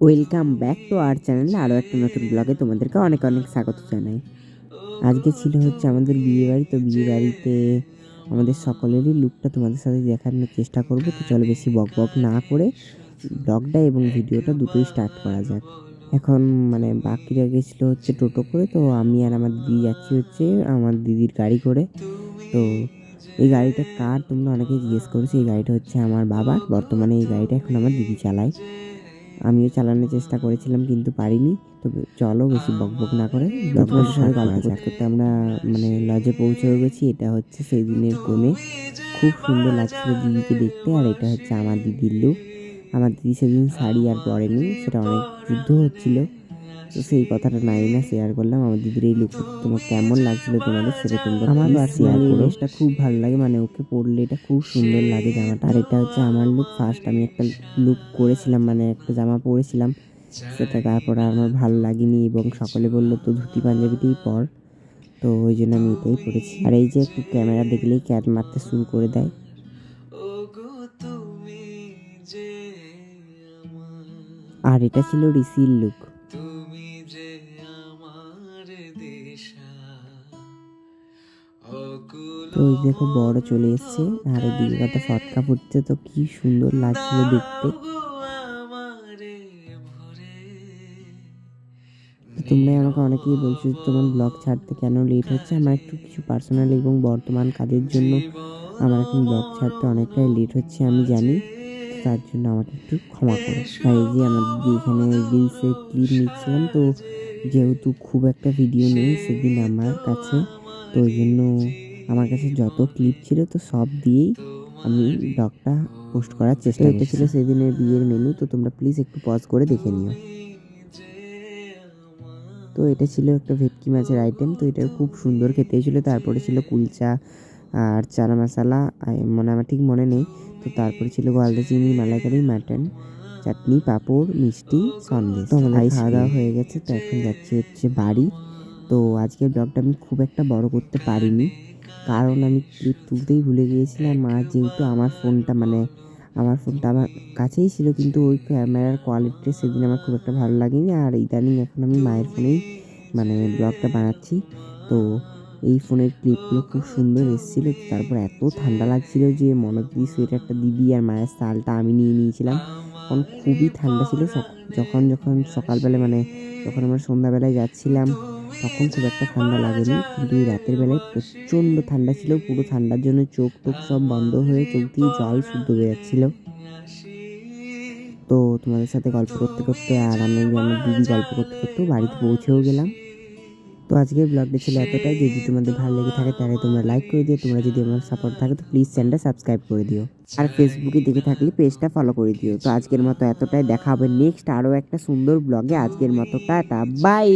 Welcome back to our চ্যানেলে আরও একটা নতুন ব্লগে তোমাদেরকে অনেক অনেক স্বাগত জানাই। আজকে ছিল হচ্ছে আমাদের বিয়েবাড়ি, তো বিয়েবাড়িতে আমাদের সকলেরই লুকটা তোমাদের সাথে দেখানোর চেষ্টা করব। তো চলো বেশি বক বক না করে ব্লগটা এবং ভিডিওটা দুটোই স্টার্ট করা যাক। এখন বাকিরা গেছিলো হচ্ছে টোটো করে, তো আমি আর আমার দিদি যাচ্ছি হচ্ছে আমার দিদির গাড়ি করে। তো এই গাড়িটা কার তোমরা অনেকেই জিজ্ঞেস করেছো। এই গাড়িটা হচ্ছে আমার বাবার, বর্তমানে এই গাড়িটা এখন আমার দিদি চালায়। আমিও চালানোর চেষ্টা করেছিলাম কিন্তু পারিনি। তো চলো বেশি বকবক না করে ব্লগের সাথে গল্প করতে করতে আমরা লজে পৌঁছে গেছি। এটা হচ্ছে সেই দিনের কোণে, খুব সুন্দর লাগছিল দিদিকে দেখতে। আর এটা হচ্ছে আমার দিদির লুক। আমার দিদি সেদিন শাড়ি আর পরেনি, সেটা অনেক যুদ্ধ হচ্ছিল, তো সেই কথাটা নাই না শেয়ার করলাম। আমার দিদির এই লুকটা তোমার কেমন লাগছিল তোমাদের, সেটা তোমরা আমার শেয়ার করো। এটা খুব ভালো লাগে, ওকে পরলে এটা খুব সুন্দর লাগে জামাটা। আর এটা হচ্ছে আমার লুক। ফার্স্ট আমি একটা লুক করেছিলাম, একটা জামা পরেছিলাম, সেটা তারপর আমার ভালো লাগেনি এবং সকলে বললো তো ধুতি পাঞ্জাবিতেই পর। তো ওই জন্য আমি এটাই পরেছি। আর এই যে একটু ক্যামেরা দেখলেই ক্যাট মারতে শুরু করে দেয়। আর এটা ছিল ঋষির লুক। তো ওই দেখো বড় চলে এসছে, আর এদিকে কত ফটকা ফুটছে, তো কি সুন্দর লাগছিল দেখতে। তোমরা আমাকে অনেকেই বলছো তোমার ব্লগ ছাড়তে কেন লেট হচ্ছে। আমার একটু কিছু পার্সোনাল এবং বর্তমান কাজের জন্য আমার এখন ব্লগ ছাড়তে অনেকটাই লেট হচ্ছে, আমি জানি। তার জন্য আমাকে একটু ক্ষমা করো। আর এই যে আমার দিদি এখানে রিলসের ক্লিপ নিচ্ছিলাম, তো যেহেতু খুব একটা ভিডিও নেই সেদিন আমার কাছে, তো ওই জন্য আমার কাছে যত ক্লিপ ছিল তো সব দিয়েই আমি ব্লগটা পোস্ট করার চেষ্টা করছি। এটা ছিল সেদিনের বিয়ের মেনু, তো তোমরা প্লিজ একটু পজ করে দেখে নিও। তো এটা ছিল একটা ভেটকি মাছের আইটেম, তো এটা খুব সুন্দর খেতে ছিল। তারপরে ছিল কুলচা আর চানা মশলা, আমার ঠিক মনে নেই। তো তারপরে ছিল গলদা চিংড়ি, মালাইকারি, মাটন, চাটনি, পাঁপড়, মিষ্টি, সন্দেশ। তো আমাদের খাওয়া দাওয়া হয়ে গেছে, তো এখন যাচ্ছি হচ্ছে বাড়ি। তো আজকের ব্লগটা আমি খুব একটা বড় করতে পারিনি, কারণ আমি ক্লিপ তুলতেই ভুলে গিয়েছিলাম। আর যেহেতু আমার ফোনটা আমার কাছেই ছিল, কিন্তু ওই ক্যামেরার কোয়ালিটিটা সেদিন আমার খুব একটা ভালো লাগেনি। আর ইদানিং এখন আমি মায়ের ফোনেই ব্লগটা বানাচ্ছি। তো এই ফোনের ক্লিপগুলো খুব সুন্দর এসেছিলো। তারপর এত ঠান্ডা লাগছিল যে মনোজ্ঞ সোয়েটারটা দিদি আর মায়ের শালটা আমি নিয়ে নিয়েছিলাম, কারণ খুবই ঠান্ডা ছিল। যখন সকালবেলা যখন আমরা সন্ধ্যাবেলায় যাচ্ছিলাম তখন খুব একটা ঠান্ডা লাগেনি, কিন্তু এই রাতের বেলায় প্রচণ্ড ঠান্ডা ছিল। পুরো ঠান্ডার জন্য চোখ টোক সব বন্ধ হয়ে চোখ দিয়ে জল শুদ্ধ বেরোচ্ছিল। তো তোমাদের সাথে গল্প করতে করতে আর আমি আমার দিদি গল্প করতে করতেও বাড়িতে পৌঁছেও গেলাম। তো আজকের ব্লগটা ছিল এতটাই। যদি তোমাদের ভালো লেগে থাকে তাহলে তোমরা লাইক করে দিও। তোমরা যদি আমার সাপোর্ট থাকে তো প্লিজ চ্যানেলটা সাবস্ক্রাইব করে দিও। আর ফেসবুকে দেখে থাকলে পেজটা ফলো করে দিও। তো আজকের মতো এতটাই, দেখা হবে নেক্সট আরও একটা সুন্দর ব্লগে। আজকের মতো টাটা, বাই।